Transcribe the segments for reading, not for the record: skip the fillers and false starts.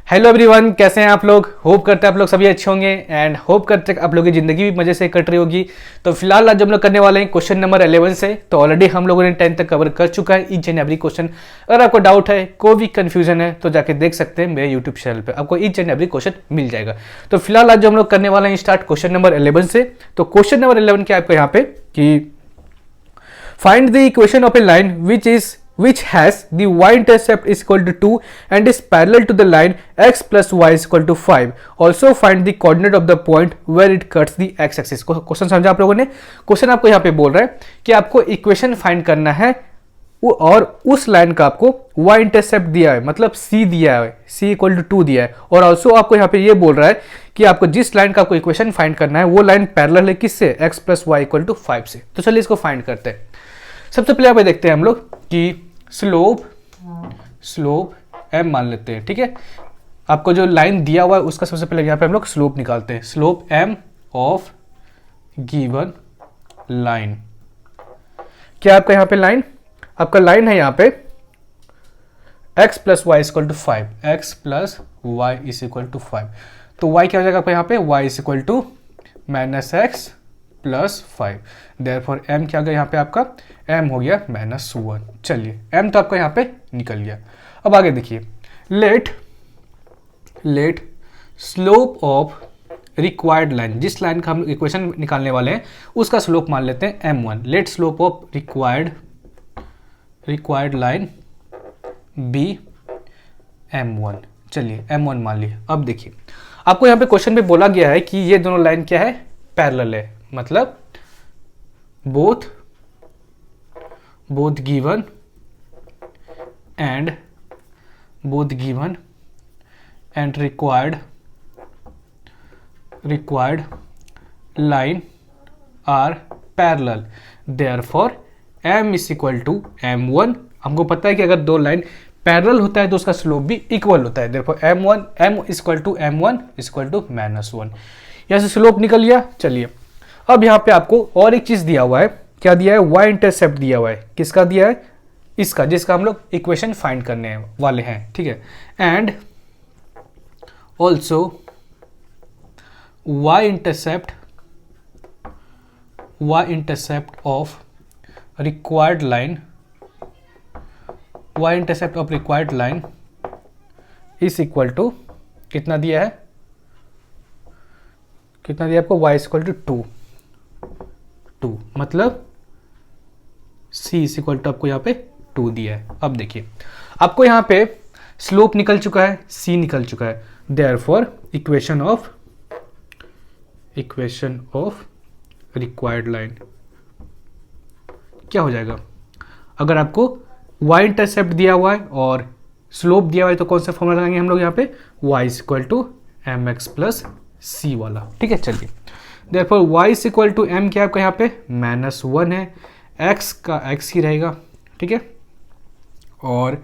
Hello everyone, कैसे हैं आप लोग। होप करते हैं आप लोग सभी अच्छे होंगे एंड होप करते हैं आप लोगों की ज़िंदगी भी मज़े से कट रही होगी। तो फिलहाल आज हम लोग करने वाले हैं क्वेश्चन नंबर 11 से। तो ऑलरेडी हम लोगों ने 10 तक कवर कर चुका है ईच एंड एवरी क्वेश्चन। अगर आपको डाउट है, कोई भी कन्फ्यूजन है तो जाके देख सकते हैं मेरे यूट्यूब चैनल पर, आपको ईच एंड एवरी क्वेश्चन मिल जाएगा। तो फिलहाल आज हम लोग करने वाले हैं स्टार्ट क्वेश्चन नंबर 11 से। तो क्वेश्चन नंबर 11 क्या आपको यहाँ पे कि find the equation of a line which has the y-intercept is equal to 2 and is parallel to the line x plus y is equal to 5. Also find the coordinate of the point where it cuts the x-axis. Question समझा आप लोगों ने। Question आपको यहाँ पे बोल रहा है कि आपको इक्वेशन फाइंड करना है और उस लाइन का आपको y इंटरसेप्ट दिया है, मतलब c दिया है, c इक्वल टू 2 दिया है। और ऑल्सो आपको यहाँ पे ये बोल रहा है कि आपको जिस लाइन का आपको इक्वेशन फाइंड करना है वो लाइन पैरेलल है किससे, x plus Y equal to 5 से। तो चलिए इसको फाइंड करते हैं। सबसे पहले यहाँ पे देखते हैं हम लोग कि स्लोप m मान लेते हैं, ठीक है। आपको जो लाइन दिया हुआ है उसका सबसे पहले यहाँ पे हम लोग स्लोप निकालते हैं। Slope m of given line, क्या आपका यहाँ पे लाइन, आपका लाइन है यहाँ पे x plus Y is equal to 5, x plus Y is equal to 5। तो y क्या हो जाएगा आपका यहाँ पे, y is equal to minus X plus 5। Therefore m क्या हो गया यहाँ पे आपका, m हो गया -1। चलिए m तो आपका यहाँ पे निकल गया। अब आगे देखिए, let slope of required line, जिस लाइन का हम इक्वेशन निकालने वाले हैं उसका स्लोप मान लेते हैं m1। Let slope of required line be m1। चलिए m1 मान लिए। अब देखिए आपको यहाँ पे क्वेश्चन में बोला गया है कि ये दोनों लाइन क्या है, पैरेलल है, मतलब both given and required line are parallel, therefore m is equal to m1। हमको पता है कि अगर दो लाइन पैरेलल होता है तो उसका स्लोप भी इक्वल होता है। therefore m is equal to m1 is equal to -1। यहाँ से स्लोप निकल गया। चलिए अब यहाँ पे आपको और एक चीज दिया हुआ है, क्या दिया है, y इंटरसेप्ट दिया हुआ है। किसका दिया है, इसका, जिसका हम लोग इक्वेशन फाइंड करने वाले हैं, ठीक है। And also y intercept of required line is equal to कितना दिया है, कितना दिया आपको, y इक्वल टू 2, मतलब c इज इक्वल टू आपको यहाँ पे 2 दिया है। अब देखिए आपको यहाँ पे स्लोप निकल चुका है, c निकल चुका है। Therefore equation of required line क्या हो जाएगा, अगर आपको y इंटरसेप्ट दिया हुआ है और स्लोप दिया हुआ है तो कौन सा फॉर्मूला लगाएंगे हम लोग यहाँ पे, y is equal to mx plus c वाला, ठीक है। चलिए therefore y is equal to m क्या आपका यहाँ पे -1 है, x का x ही रहेगा, ठीक है, और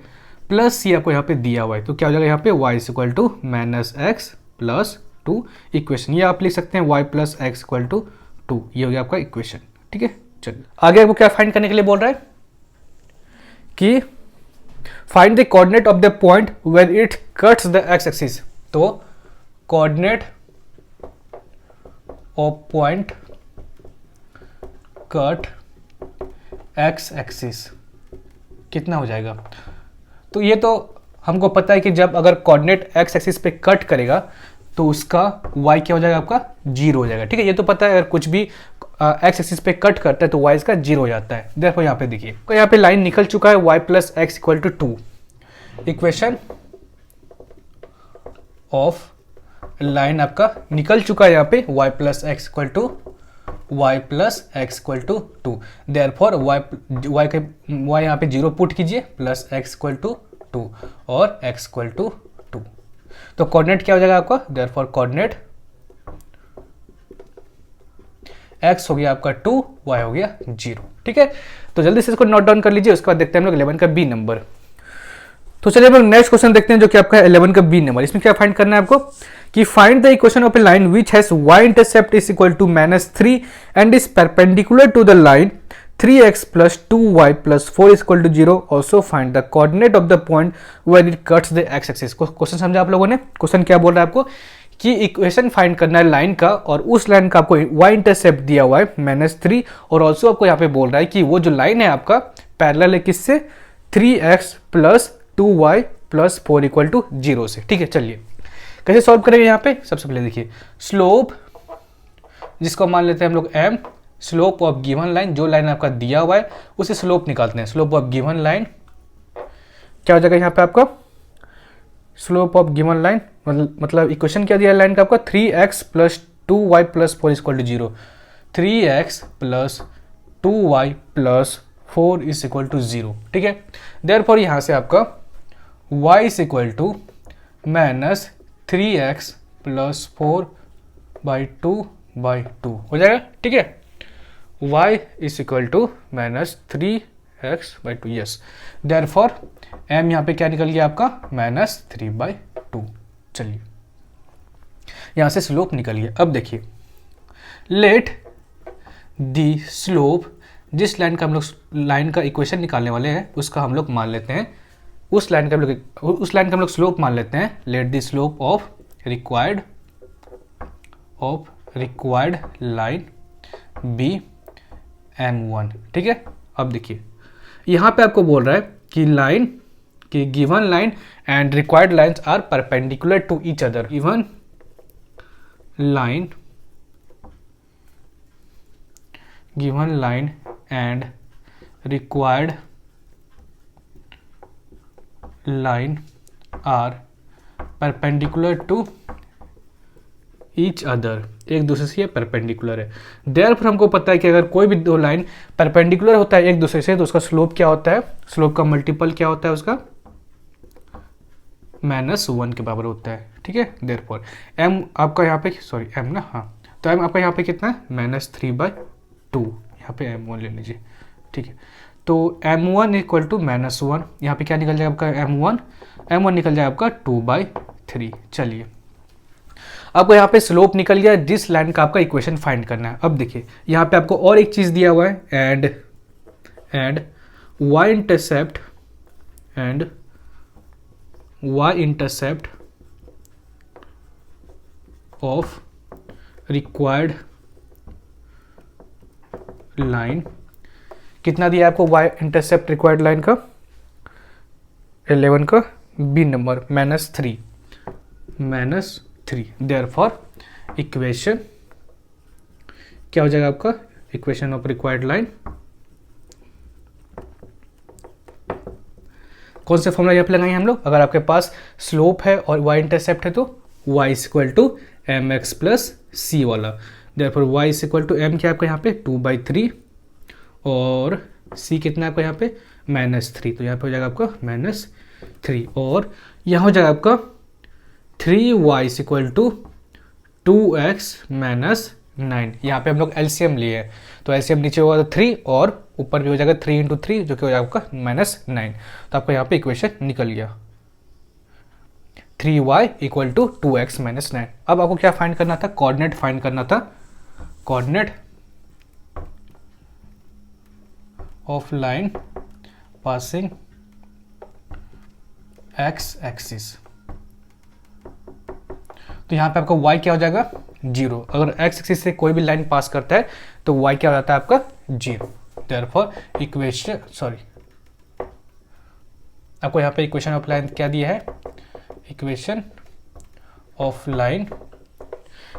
प्लस c आपको यहाँ पे दिया हुआ है। तो क्या हो जाएगा यहाँ पे, y is equal to -x plus 2 equation. ये आप लिख सकते हैं y plus x equal to 2, ये हो गया आपका इक्वेशन, ठीक है। चलिए आगे आपको क्या फाइंड करने के लिए बोल रहा है कि find the coordinate of the point where it cuts the x axis. तो coordinate of point cut x axis कितना हो जाएगा। तो ये तो हमको पता है कि जब अगर कोऑर्डिनेट x एक्सिस पे कट करेगा तो उसका y क्या हो जाएगा, आपका 0 हो जाएगा, ठीक है। ये तो पता है अगर कुछ भी x एक्सिस पे कट करता है तो y इसका 0 हो जाता है। देखो यहाँ पे देखिए, तो यहाँ पे लाइन निकल चुका है y plus x equal to 2। Equation of line आपका निकल चुका है यहाँ पे y plus x equal to 2। Therefore y यहाँ पे 0 पुट कीजिए, प्लस x इक्वल टू 2 और x इक्वल टू 2। तो कोऑर्डिनेट क्या हो जाएगा आपका, देयरफॉर कोऑर्डिनेट x हो गया आपका 2, y हो गया 0, ठीक है। तो जल्दी से इसको नोट डाउन कर लीजिए। उसके बाद देखते हैं हम लोग 11 का बी नंबर। तो चलिए हम लोग नेक्स्ट क्वेश्चन देखते हैं जो कि आपका 11 का बी नंबर। इसमें क्या फाइंड करना है आपको कि find the equation of a line which has y intercept is equal to -3 and is perpendicular to the line 3x plus 2y plus 4 is equal to 0. Also find the coordinate of the point where it cuts the x axis. Question समझा आप लोगों ने? Question क्या बोल रहा है आपको कि इक्वेशन फाइंड करना है लाइन का, और उस लाइन का आपको y इंटरसेप्ट दिया हुआ है -3, और ऑल्सो आपको यहाँ पे बोल रहा है कि वो जो लाइन है आपका पैरेलल है किससे? 3x plus 2y plus 4 equal to 0 से। ठीक है, चलिए कैसे सॉल्व करेंगे यहाँ पे? सबसे पहले देखिए स्लोप, जिसको मान लेते हैं हम लोग m, slope of given line, जो लाइन आपका दिया हुआ है उसे स्लोप निकालते हैं। स्लोप ऑफ गिवन लाइन क्या हो जाएगा यहाँ पे आपका? स्लोप ऑफ गिवन लाइन मतलब इक्वेशन क्या दिया है लाइन का आपका? 3x plus 2y plus 4 equal to 0। 3x plus 2y plus 4 is equal to 0। ठीक है, देयरफॉर यहाँ से आपका y is equal to minus 3x plus 4/2 हो जाएगा। ठीक है, y is equal to minus 3x/2। Yes, therefore m यहाँ पे क्या निकल गया आपका? -3/2। चलिए यहाँ से स्लोप निकल गया। अब देखिए लेट दी स्लोप, जिस लाइन का हम लोग लाइन का इक्वेशन निकालने वाले हैं उसका हम लोग मान लेते हैं, उस लाइन का हम लोग स्लोप मान लेते हैं। Let the slope of required line be m1। ठीक है, अब देखिए यहाँ पे आपको बोल रहा है कि लाइन कि given line and required lines are perpendicular to each other. Given line and required line are perpendicular to each other, एक दूसरे से ये परपेंडिकुलर है। देयरफॉर हमको पता है कि अगर कोई भी दो लाइन परपेंडिकुलर होता है एक दूसरे से तो उसका स्लोप क्या होता है? स्लोप का मल्टीपल क्या होता है उसका? -1 के बराबर होता है। ठीक है, देयरफॉर m आपका यहाँ पे m ना, हाँ, तो m आपका यहाँ पे कितना है? -3/2। यहाँ पे m1 ले लीजिए। ठीक है, तो m1 इक्वल टू -1, यहाँ पे क्या निकल जाएगा आपका? m1 निकल जाएगा आपका 2/3। चलिए आपको यहाँ पे स्लोप निकल गया जिस लाइन का आपका इक्वेशन फाइंड करना है। अब देखिए यहाँ पे आपको और एक चीज़ दिया हुआ है, and y intercept of required line कितना दिया है आपको? y इंटरसेप्ट रिक्वायर्ड लाइन का 11 का b नंबर -3। देयरफॉर इक्वेशन क्या हो जाएगा आपका? इक्वेशन ऑफ रिक्वायर्ड लाइन, कौन से फॉर्मूला यहाँ पे लगाएंगे हम लोग? अगर आपके पास स्लोप है और y इंटरसेप्ट है तो y is equal to mx plus c वाला। Therefore y is equal to m क्या है आपका यहाँ पे? 2/3, और c कितना है आपका यहाँ पे? -3, तो यहाँ पे हो जाएगा आपका -3, और यहाँ हो जाएगा आपका 3y is equal to 2x minus 9। यहाँ पे हम लोग एलसीएम लिए हैं तो एलसीएम नीचे होगा तो 3 और ऊपर भी हो जाएगा 3 × 3 जो कि हो जाएगा आपका -9। तो आपका यहाँ पे इक्वेशन निकल गया 3y equal to 2x minus 9। अब आपको क्या फाइंड करना था? कोऑर्डिनेट फाइंड करना था। Coordinate of line passing x axis, तो यहाँ पे आपका y क्या हो जाएगा? 0। अगर x एक्सिस से कोई भी लाइन पास करता है तो y क्या हो जाता है आपका? 0। देयरफॉर इक्वेशन आपको यहाँ पे इक्वेशन ऑफ लाइन क्या दिया है? इक्वेशन ऑफ लाइन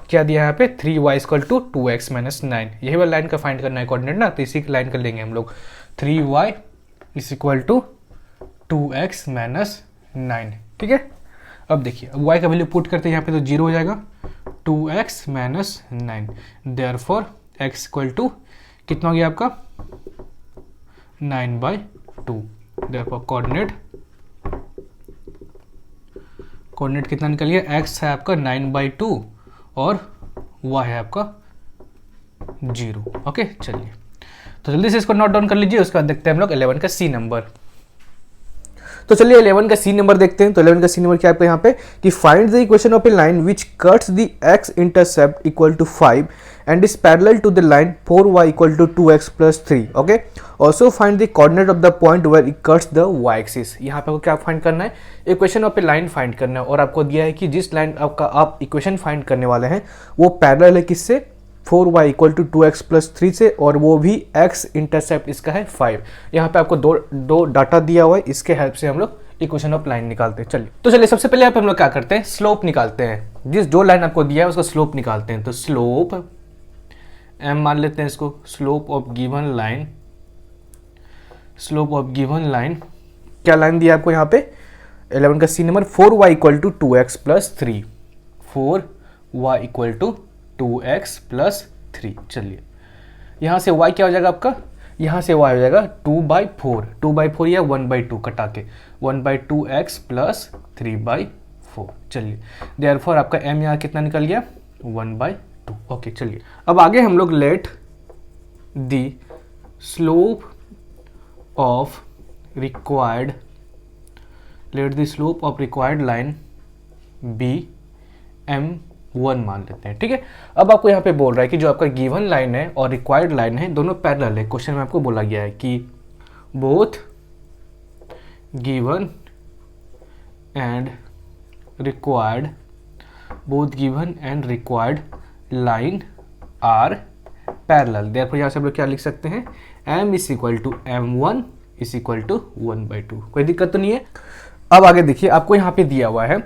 क्या दिया है यहाँ पे? 3y equal to 2x minus 9। यही वाला लाइन का फाइंड करना है कोऑर्डिनेट ना, तो इसी लाइन कर लेंगे हम लोग। 3y is equal to 2x minus 9। ठीक है, अब देखिए अब y का वैल्यू पुट करते हैं यहाँ पे तो 0 हो जाएगा 2x minus 9। Therefore x equal to कितना हो गया आपका? 9/2। देयरफॉर कोऑर्डिनेट कितना निकल गया? x है आपका 9/2 और y है आपका 0। ओके, चलिए तो जल्दी से इसको नोट डाउन कर लीजिए, उसके बाद देखते हैं हम लोग 11 का सी नंबर। तो चलिए 11 का सी नंबर देखते हैं। तो 11 का सी नंबर क्या है आपका यहाँ पे कि find the equation of a line which cuts the x intercept equal to 5 and is parallel to the line 4y equal to 2x plus 3। Okay, also find the coordinate of the point where it cuts the y axis. यहाँ पे आपको क्या फाइंड करना है, equation of a line find करना है, और आपको दिया है कि जिस लाइन आपका आप इक्वेशन फाइंड करने वाले हैं वो पैरेलल है किससे, 4y equal to 2x plus 3 से, और वो भी x इंटरसेप्ट इसका है 5। यहाँ पे आपको दो डाटा दिया हुआ है, इसके हेल्प से हम लोग इक्वेशन ऑफ लाइन निकालते हैं। चलिए तो चलिए सबसे पहले यहाँ पे हम लोग क्या करते हैं, स्लोप निकालते हैं। जो लाइन आपको दिया है उसका स्लोप निकालते हैं। तो स्लोप m मान लेते हैं इसको, slope of given line, slope of given line क्या लाइन दिया आपको यहाँ पे 11 का सी number, 4y equal to 2x plus 3, 4y equal to 2x plus 3। चलिए यहाँ से y क्या हो जाएगा आपका, यहाँ से y हो जाएगा 2/4, 2/4 या 1/2 कटा के 1/2x प्लस 3/4। चलिए देयरफॉर आपका m यहाँ कितना निकल गया, 1/2। ओके चलिए अब आगे हम लोग let the slope of required, let the slope of required line be m1 मान लेते हैं। ठीक है, अब आपको यहाँ पे बोल रहा है कि जो आपका गिवन लाइन है और रिक्वायर्ड लाइन है दोनों पैरेलल है। क्वेश्चन में आपको बोला गया है कि both given and required, both given and required line are parallel. Therefore यहाँ से हम लोग क्या लिख सकते हैं, m is equal to m1 is equal to 1/2। कोई दिक्कत तो नहीं है। अब आगे देखिए आपको यहाँ पे दिया हुआ है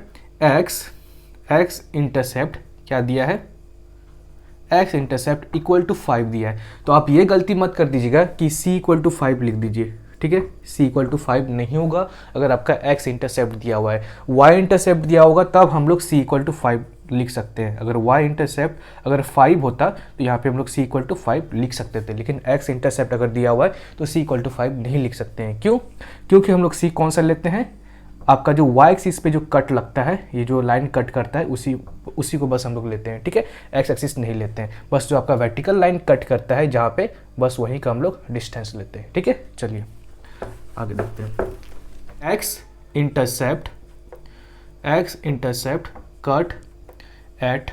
x इंटरसेप्ट क्या दिया है, x इंटरसेप्ट इक्वल टू 5 दिया है। तो आप ये गलती मत कर दीजिएगा कि c इक्वल टू 5 लिख दीजिए। ठीक है, c इक्वल टू 5 नहीं होगा अगर आपका x इंटरसेप्ट दिया हुआ है। y इंटरसेप्ट दिया होगा तब हम लोग c इक्वल टू 5 लिख सकते हैं। अगर y इंटरसेप्ट अगर 5 होता तो यहाँ पे हम लोग c इक्वल टू 5 लिख सकते थे, लेकिन x इंटरसेप्ट अगर दिया हुआ है तो c इक्वल टू 5 नहीं लिख सकते हैं। क्यों? क्योंकि हम लोग c कौन सा लेते हैं, आपका जो y एक्सिस पे जो कट लगता है, ये जो लाइन कट करता है उसी को बस हम लोग लेते हैं। ठीक है, x एक्सिस नहीं लेते हैं, बस जो आपका वर्टिकल लाइन कट करता है जहाँ पे, बस वहीं का हम लोग डिस्टेंस लेते हैं। ठीक है, चलिए आगे देखते हैं। x intercept cut at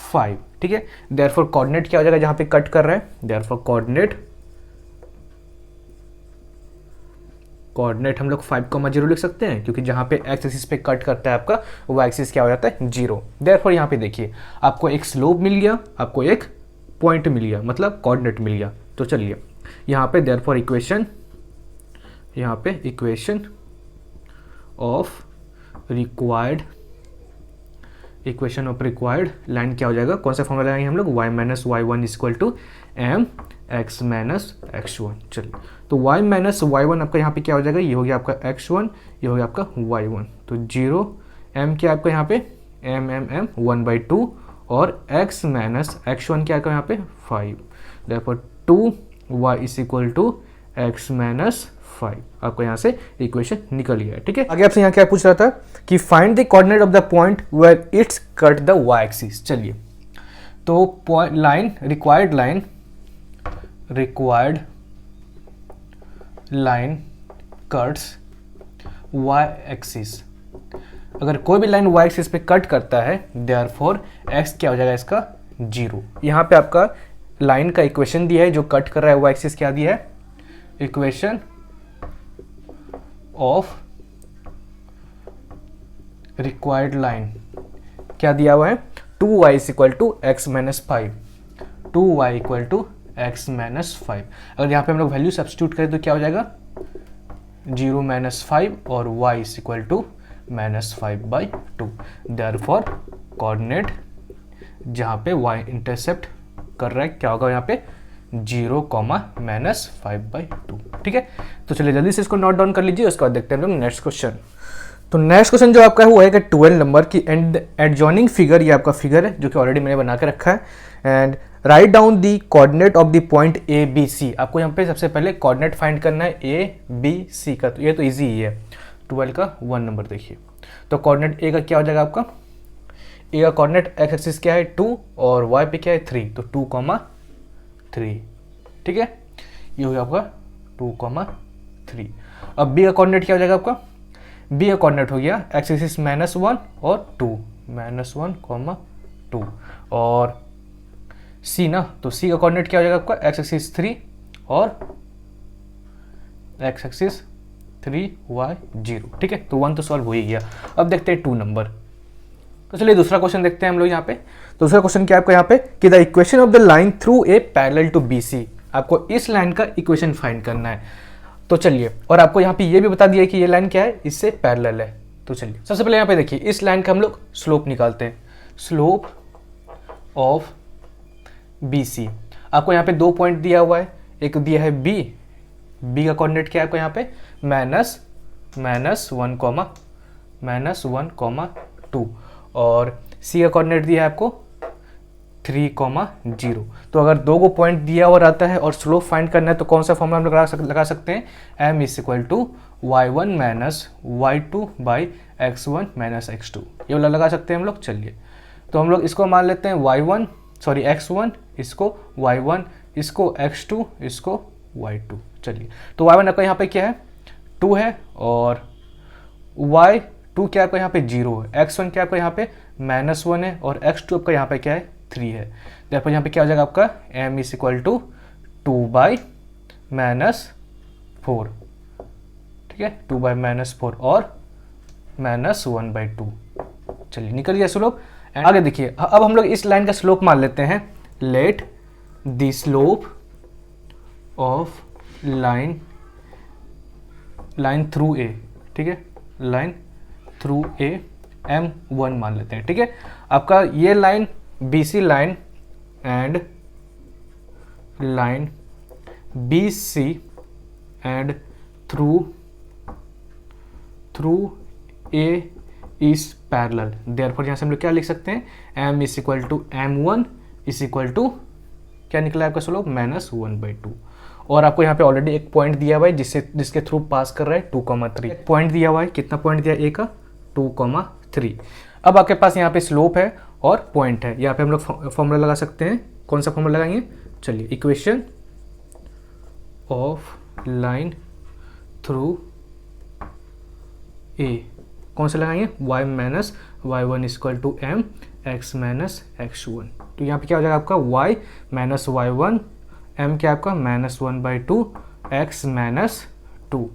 5। ठीक है, देयरफॉर कोऑर्डिनेट क्या हो जाएगा जहाँ पे कट कर रहा है, देयरफॉर कोऑर्डिनेट हम लोग 5,0 लिख सकते हैं, क्योंकि जहाँ पे x एक्सिस पे कट करता है आपका वो एक्सिस क्या हो जाता है, 0। देयरफॉर यहाँ पे देखिए आपको एक स्लोप मिल गया, आपको एक पॉइंट मिल गया, मतलब कोऑर्डिनेट मिल गया। तो चलिए यहाँ पे देयरफॉर इक्वेशन, यहाँ पे equation of required, equation of required line क्या हो जाएगा, कौन सा फॉर्मूला लगाएंगे हम लोग, y minus y1 is equal to m x minus x1। चलिए तो y माइनस y1 आपका यहाँ पे क्या हो जाएगा, ये हो गया आपका x1, ये हो गया आपका y1। तो 0 m क्या आपका यहाँ पे m 1/2 और x माइनस x1 क्या आपका यहाँ पे 5। Therefore 2y is equal to x minus 5। आपको यहाँ से इक्वेशन निकल गया है। ठीक है, आगे आपसे यहाँ क्या पूछ रहा था कि find the coordinate of the point where it's cut the y axis. चलिए तो point line, required line cuts y axis. अगर कोई भी लाइन y एक्सिस पे कट करता है देयरफॉर x क्या हो जाएगा इसका, 0। यहाँ पे आपका लाइन का इक्वेशन दिया है जो कट कर रहा है y एक्सिस, क्या दिया है, इक्वेशन ऑफ रिक्वायर्ड लाइन क्या दिया हुआ है, 2y is equal to x minus 5, 2y equal to x minus 5। अगर यहाँ पे हम लोग वैल्यू सब्स्टिट्यूट करें तो क्या हो जाएगा, 0 माइनस 5 और y is equal to minus 5/2। Therefore coordinate जहाँ पे y इंटरसेप्ट कर रहा है क्या होगा यहाँ पे, 0, माइनस 5/2। ठीक है, तो चलिए जल्दी से इसको नोट डाउन कर लीजिए, उसके बाद देखते हैं हम लोग नेक्स्ट क्वेश्चन। तो नेक्स्ट क्वेश्चन जो आपका है वो है कि 12 नंबर की एडजॉइनिंग फिगर, ये आपका फिगर है जो कि ऑलरेडी मैंने बना के रखा है। And write down the coordinate of the point A B C. आपको यहाँ पे सबसे पहले कोऑर्डिनेट फाइंड करना है ए बी सी का, तो ये तो ईजी ही है। 12 का 1 नंबर देखिए, तो कोऑर्डिनेट ए का क्या हो जाएगा आपका, ए का कोऑर्डिनेट एक्स एक्सिस क्या है 2 और वाई पे क्या है 3, तो 2,3। ठीक है, ये हो गया आपका 2,3। अब बी का कोऑर्डिनेट क्या हो जाएगा आपका, बी का कोऑर्डिनेट हो गया एक्स एक्सिस -1 और 2, -1, 2 और सी ना, तो सी का कोऑर्डिनेट क्या हो जाएगा आपका एक्स एक्सिस 3 और एक्स एक्सिस 3y 0। ठीक है, तो 1 तो सॉल्व हो ही गया। अब देखते हैं 2 नंबर। तो चलिए दूसरा क्वेश्चन देखते हैं हम लोग यहाँ पे। दूसरा क्वेश्चन क्या है आपको यहाँ पे कि the equation of the line through a parallel to BC, आपको इस लाइन का इक्वेशन फाइंड करना है। तो चलिए, और आपको यहाँ पे ये भी बता दिया कि ये लाइन क्या है, इससे पैरेलल है। तो चलिए सबसे पहले यहाँ पे देखिए, इस लाइन का हम लोग स्लोप निकालते हैं। स्लोप ऑफ BC, आपको यहाँ पे 2 पॉइंट दिया हुआ है, एक दिया है B का कोऑर्डिनेट क्या है आपको यहाँ पे -1, -2 और C का कोऑर्डिनेट दिया है आपको 3, 0। तो अगर 2 को पॉइंट दिया हुआ रहता है और स्लोप फाइंड करना है तो कौन सा फॉर्मूला हम लोग लगा सकते हैं, m = y1 - y2 / x1 - x2, ये वाला लगा सकते हैं हम लोग। चलिए तो हम लोग इसको मान लेते हैं x1, इसको y1, इसको x2, इसको y2। चलिए तो y1 आपका यहाँ पे क्या है 2 है और y2 क्या आपका यहाँ पे 0 है, x1 क्या आपका यहाँ पे -1 है और x2 आपका यहाँ पे क्या है 3 है। देखो यहाँ पे क्या हो जाएगा आपका m = 2 - 4, ठीक है, 2 - 4 और -1/2। चलिए निकल गया स्लोप। एंड आगे देखिए, अब हम लोग इस लाइन का स्लोप मान लेते हैं। Let the slope of line through ए, ठीक है, लाइन थ्रू ए m1 मान लेते हैं। ठीक है, आपका ये line BC line and line BC and through A is parallel, therefore यहाँ से हम लोग क्या लिख सकते हैं, m = m1 = क्या निकला है आपका स्लोप -1/2। और आपको यहाँ पे ऑलरेडी एक पॉइंट दिया हुआ है जिसके थ्रू पास कर रहा है 2,3 पॉइंट दिया हुआ है। कितना पॉइंट दिया है, A का 2,3। अब आपके पास यहाँ पे स्लोप है और पॉइंट है, यहाँ पे हम लोग फॉर्मूला लगा सकते हैं। कौन सा फॉर्मूला लगाएंगे, चलिए equation of line through A कौन सा लगाएंगे, y - y1 = m x - x1। तो यहाँ पे क्या हो जाएगा आपका y - y1, m क्या आपका -1/2 x - 2,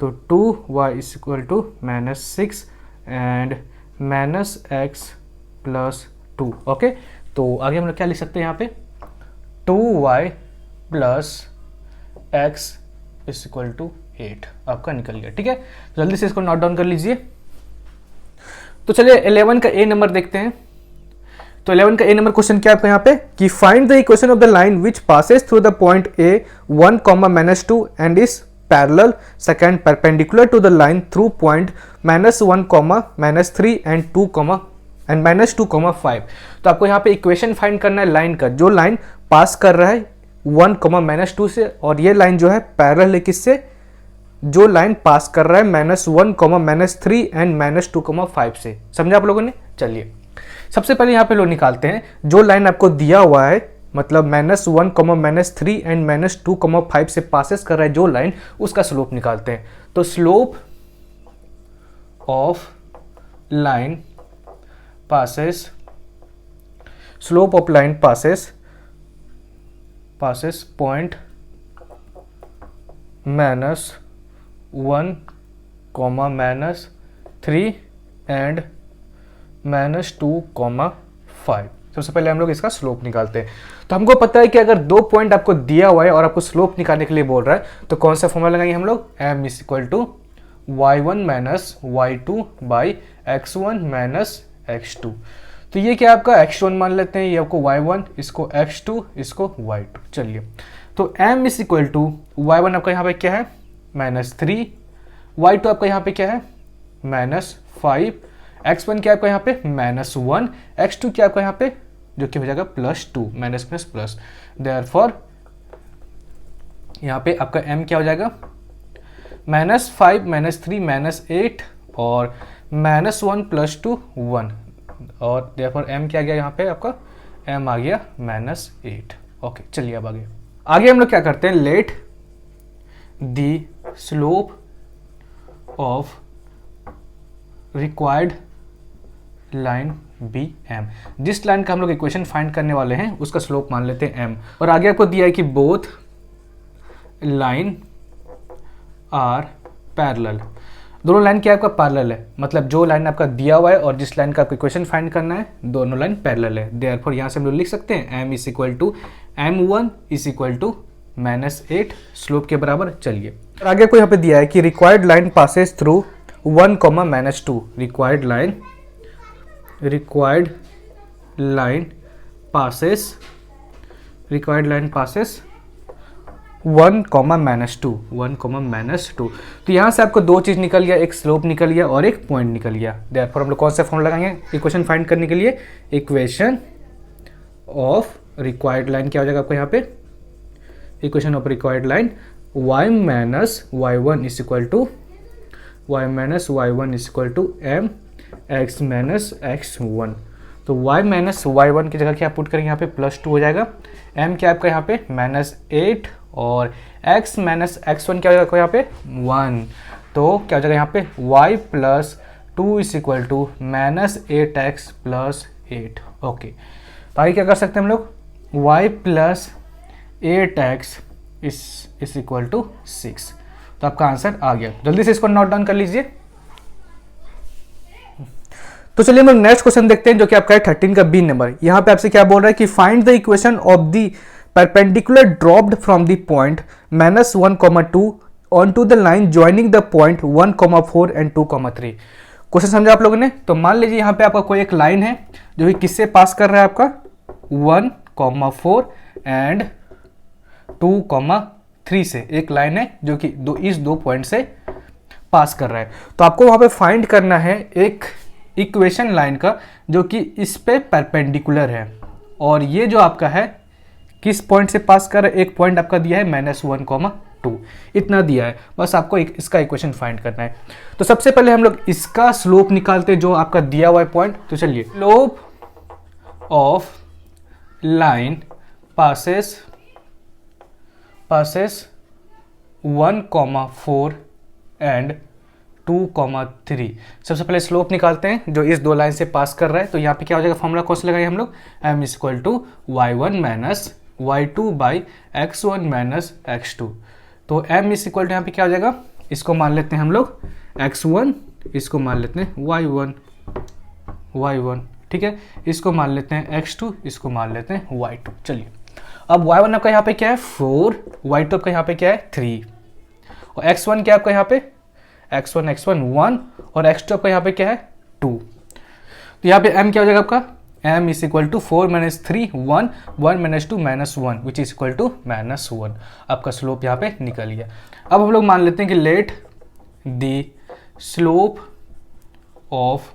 तो 2y = -6 एंड -x + 2। ओके, तो आगे हम लोग क्या लिख सकते हैं यहाँ पे 2y + x = 8 आपका निकल गया। ठीक है, तो जल्दी से इसको नोट डाउन कर लीजिए। तो चलिए 11 का A नंबर देखते हैं। तो 11 का A नंबर क्वेश्चन क्या है आपका यहाँ पे कि find the equation of the line which passes through the point A 1, -2 and is parallel second perpendicular to the line through point -1, -3 and -2, 5। तो आपको यहाँ पे इक्वेशन फाइंड करना है लाइन का, जो लाइन पास कर रहा है 1, -2 से, और ये लाइन जो है पैरेलल है किससे, जो लाइन पास कर रहा है -1, -3 एंड -2, 5 से। समझा आप लोगों ने। चलिए सबसे पहले यहाँ पे लोग निकालते हैं, जो लाइन आपको दिया हुआ है मतलब -1, -3 एंड -2, 5 से पासेस कर रहा है जो लाइन, उसका स्लोप निकालते हैं। तो slope of line passes point -1, -3 and -2, 5। सबसे पहले हम लोग इसका स्लोप निकालते हैं। तो हमको पता है कि अगर 2 पॉइंट आपको दिया हुआ है और आपको स्लोप निकालने के लिए बोल रहा है तो कौन सा फॉर्मूला लगाएंगे हम लोग, m = y1 - y2 / x1 - x2। तो ये क्या आपका x1 मान लेते हैं, ये आपको y1, इसको x2, इसको y2। चलिए तो m = y1 आपका यहाँ पे क्या है -3, y2 आपका यहाँ पे क्या है -5, x1 क्या आपका यहाँ पे -1, x2 क्या आपका यहाँ पे जो कि हो जाएगा +2, -+। देयरफॉर यहाँ पे आपका m क्या हो जाएगा -5, -3, -8 और -1 + 2, 1, और देयरफॉर m क्या आ गया यहाँ पे आपका, m आ गया -8। ओके, चलिए अब आगे हम लोग क्या करते हैं, let the slope of required line be m, जिस लाइन का हम लोग इक्वेशन फाइंड करने वाले हैं उसका स्लोप मान लेते हैं एम। और आगे आपको दिया है कि बोथ लाइन आर पैरेलल, दोनों लाइन क्या आपका पैरेलल है, मतलब जो लाइन आपका दिया हुआ है और जिस लाइन का आपको इक्वेशन फाइंड करना है दोनों लाइन पैरेलल है। देयरफॉर यहाँ से हम लोग लिख सकते हैं m is equal to m1 is equal to -8 slope के बराबर। चलिए और आगे आपको यहाँ पे दिया है कि required line passes through 1, -2, required line passes 1, -2। तो यहाँ से आपको दो चीज़ निकल गया, एक स्लोप निकल गया और एक पॉइंट निकल गया। देयरफॉर हम लोग कौन सा फॉर्मूला लगाएंगे इक्वेशन फाइंड करने के लिए, इक्वेशन ऑफ रिक्वायर्ड लाइन क्या हो जाएगा आपको यहाँ पे, equation of required line y minus y1 is equal to m x minus x1। तो y माइनस y1 की जगह क्या पुट करेंगे यहाँ पे +2 हो जाएगा, m क्या आपका यहाँ पे -8 और x माइनस x1 क्या हो जाएगा यहाँ पे 1। तो क्या हो जाएगा यहाँ पे y plus 2 is equal to -8x plus 8। Okay, तो आगे क्या कर सकते हैं हम लोग, y plus 8x is equal to 6। तो आपका आंसर आ गया, जल्दी से इसको नोट डाउन कर लीजिए। तो चलिए हम लोग नेक्स्ट क्वेश्चन देखते हैं जो कि आपका है 13 का बी नंबर। यहाँ पे आपसे क्या बोल रहा है कि find the equation of the perpendicular dropped from the point -1, 2 on to the line joining the point 1, 4 and 2, 3। Question समझा आप लोगों ने। तो मान लीजिए यहाँ पे आपका कोई एक लाइन है जो कि किससे पास कर रहा है आपका 1, 4 एंड 2, 3 से एक लाइन है जो कि इस दो पॉइंट से पास कर रहा है। तो आपको वहां पे फाइंड करना है एक इक्वेशन लाइन का जो कि इस पे परपेंडिकुलर है, और ये जो आपका है किस पॉइंट से पास कर रहा है, एक पॉइंट आपका दिया है -1, 2, इतना दिया है, बस आपको इसका इक्वेशन फाइंड करना है। तो सबसे पहले हम लोग इसका स्लोप निकालते हैं जो आपका दिया हुआ है पॉइंट। तो चलिए, slope of line passes 1, 4 and 2, 3। सबसे पहले स्लोप निकालते हैं जो इस दो लाइन से पास कर रहा है। तो यहाँ पे क्या हो जाएगा, फॉर्मूला कौन सा लगाएंगे हम लोग, m is equal to y1 minus y2 by x1 minus x2। तो m इज इक्वल टू यहाँ पे क्या हो जाएगा, इसको मान लेते हैं हम लोग x1, इसको मान लेते हैं y1, ठीक है, इसको मान लेते हैं x2, इसको मान लेते हैं y2। चलिए, अब y1 आपका यहाँ पे क्या है 4, y2 आपका यहाँ पे क्या है 3, और x1 क्या आपका यहाँ पे x1 1 और x2 आपका यहाँ पे क्या है 2। तो यहाँ पे m क्या हो जाएगा आपका, m is equal to 4 - 3 1 1 - 2 -1 which is equal to -1। आपका स्लोप यहाँ पे निकल गया। अब हम लोग मान लेते हैं कि let the slope of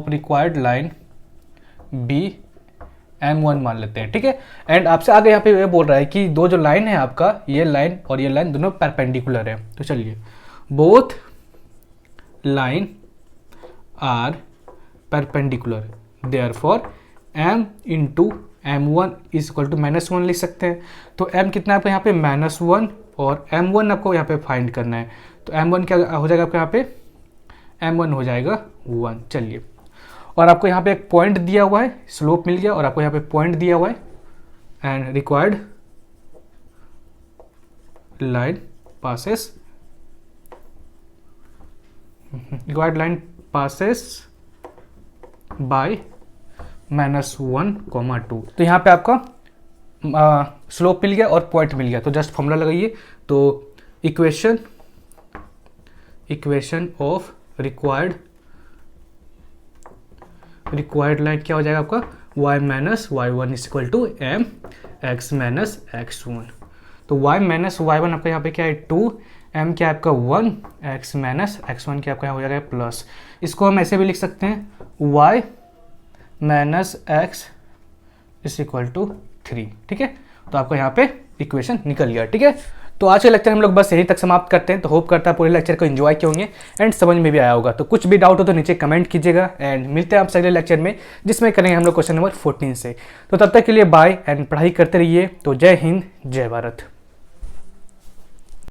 required line be m1 मान लेते हैं, ठीक है। एंड आपसे आगे यहाँ पे ये बोल रहा है कि दो जो लाइन है आपका, ये लाइन और ये लाइन दोनों परपेंडिकुलर है। तो चलिए, both line are perpendicular, therefore m into m1 is equal to -1 लिख सकते हैं। तो m कितना है आपको यहाँ पे -1 और m1 आपको यहाँ पे फाइंड करना है। तो m1 क्या हो जाएगा आपको यहाँ पे, m1 हो जाएगा 1। चलिए, और आपको यहाँ पे एक पॉइंट दिया हुआ है, स्लोप मिल गया और आपको यहाँ पे पॉइंट दिया हुआ है, and required line passes by -1, 2। तो यहाँ पे आपका स्लोप मिल गया और पॉइंट मिल गया। तो जस्ट फॉर्मूला लगाइए। तो इक्वेशन ऑफ रिक्वायर्ड लाइन क्या हो जाएगा आपका, y minus y1 is equal to m x minus x1। तो y माइनस y1 आपका यहाँ पे क्या है 2, m क्या है आपका 1, x माइनस x1 क्या आपका यहाँ हो जाएगा प्लस। इसको हम ऐसे भी लिख सकते हैं y minus x is equal to 3, ठीक है। तो आपका यहाँ पे इक्वेशन निकल गया, ठीक है। तो आज का लेक्चर हम लोग बस यहीं तक समाप्त करते हैं। तो होप करता है पूरे लेक्चर को एंजॉय किए होंगे एंड समझ में भी आया होगा। तो कुछ भी डाउट हो तो नीचे कमेंट कीजिएगा एंड मिलते हैं आप अगले लेक्चर में, जिसमें करेंगे हम लोग क्वेश्चन नंबर 14 से। तो तब तक के लिए बाय एंड पढ़ाई करते रहिए। तो जय हिंद, जय भारत।